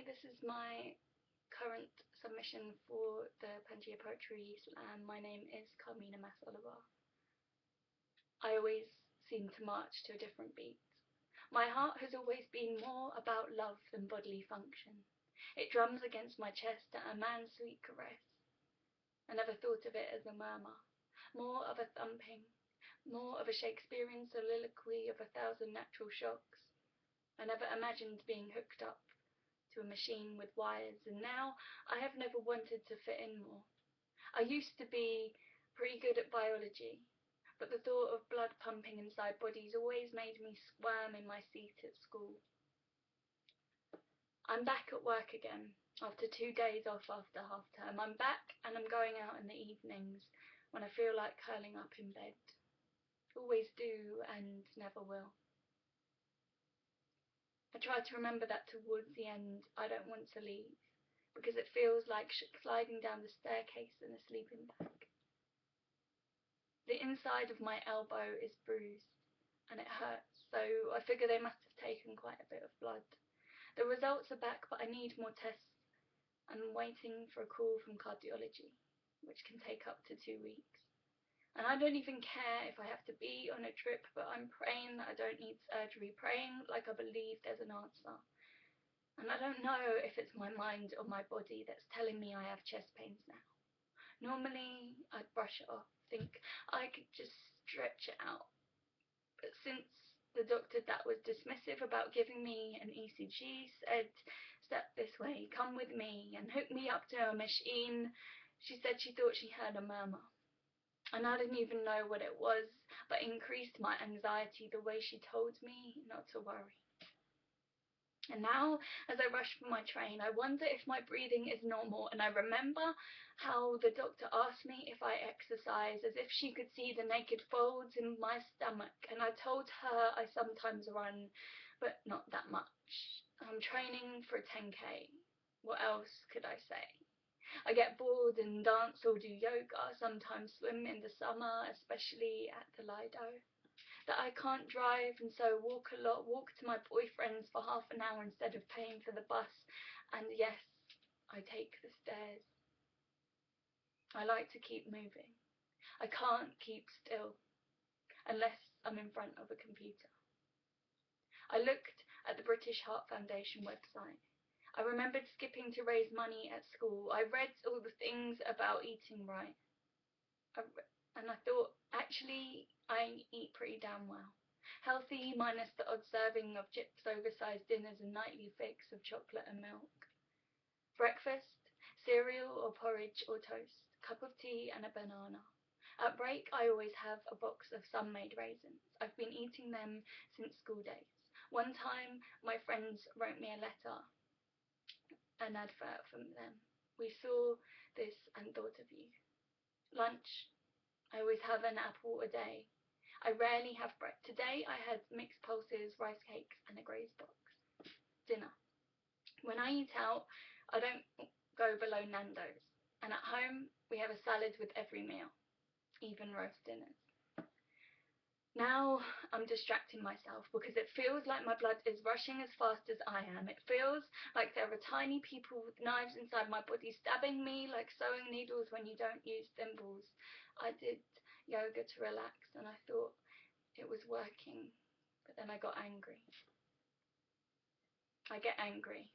this is my current submission for the Pangaea Poetry Slam. My name is Carmina Masoliver. I always seem to march to a different beat. My heart has always been more about love than bodily function. It drums against my chest at a man's sweet caress. I never thought of it as a murmur, more of a thumping, more of a Shakespearean soliloquy of 1,000 natural shocks. I never imagined being hooked up to a machine with wires, and now I have never wanted to fit in more. I used to be pretty good at biology, but the thought of blood pumping inside bodies always made me squirm in my seat at school. I'm back at work again, after 2 days off after half term. I'm back and I'm going out in the evenings when I feel like curling up in bed. Always do and never will. I try to remember that towards the end I don't want to leave, because it feels like sliding down the staircase in a sleeping bag. The inside of my elbow is bruised and it hurts, so I figure they must have taken quite a bit of blood. The results are back, but I need more tests. I'm waiting for a call from cardiology, which can take up to 2 weeks. And I don't even care if I have to be on a trip, but I'm praying that I don't need surgery, praying like I believe there's an answer. And I don't know if it's my mind or my body that's telling me I have chest pains now. Normally, I'd brush it off, think I could just stretch it out. But since the doctor that was dismissive about giving me an ECG said, "Step this way, come with me," and hooked me up to a machine, she said she thought she heard a murmur. And I didn't even know what it was, but increased my anxiety the way she told me not to worry. And now, as I rush for my train, I wonder if my breathing is normal, and I remember how the doctor asked me if I exercise, as if she could see the naked folds in my stomach, and I told her I sometimes run, but not that much. I'm training for a 10K. What else could I say? I get bored and dance or do yoga, sometimes swim in the summer, especially at the Lido. That I can't drive and so walk a lot, walk to my boyfriend's for half an hour instead of paying for the bus. And yes, I take the stairs. I like to keep moving. I can't keep still unless I'm in front of a computer. I looked at the British Heart Foundation website. I remembered skipping to raise money at school. I read all the things about eating right. And I thought, actually, I eat pretty damn well. Healthy minus the odd serving of chips, oversized dinners and nightly fix of chocolate and milk. Breakfast, cereal or porridge or toast, cup of tea and a banana. At break, I always have a box of sun-made raisins. I've been eating them since school days. One time, my friends wrote me a letter, an advert from them. We saw this and thought of you. Lunch, I always have an apple a day. I rarely have bread. Today I had mixed pulses, rice cakes and a graze box. Dinner. When I eat out, I don't go below Nando's. And at home, we have a salad with every meal, even roast dinners. Now I'm distracting myself because it feels like my blood is rushing as fast as I am. It feels like there are tiny people with knives inside my body stabbing me like sewing needles when you don't use thimbles. I did yoga to relax and I thought it was working, but then I got angry. I get angry.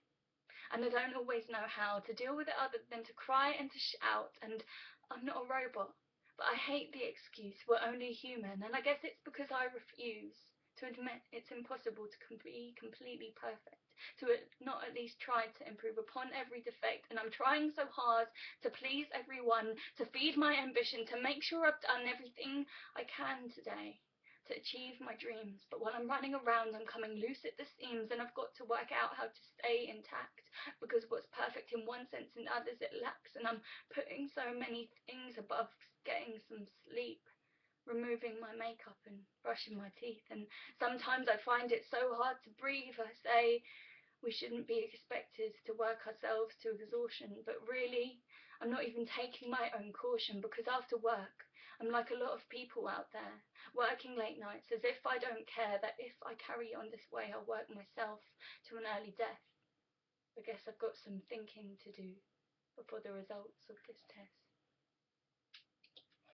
And I don't always know how to deal with it other than to cry and to shout, and I'm not a robot. But I hate the excuse, we're only human, and I guess it's because I refuse to admit it's impossible to be completely perfect, to not at least try to improve upon every defect, and I'm trying so hard to please everyone, to feed my ambition, to make sure I've done everything I can today to achieve my dreams. But while I'm running around, I'm coming loose at the seams, and I've got to work out how to stay intact, because what's perfect in one sense in others it lacks, and I'm putting so many things above getting some sleep, removing my makeup and brushing my teeth. And sometimes I find it so hard to breathe. I say we shouldn't be expected to work ourselves to exhaustion, but really I'm not even taking my own caution, because after work I'm like a lot of people out there, working late nights as if I don't care that if I carry on this way I'll work myself to an early death, I guess I've got some thinking to do before the results of this test.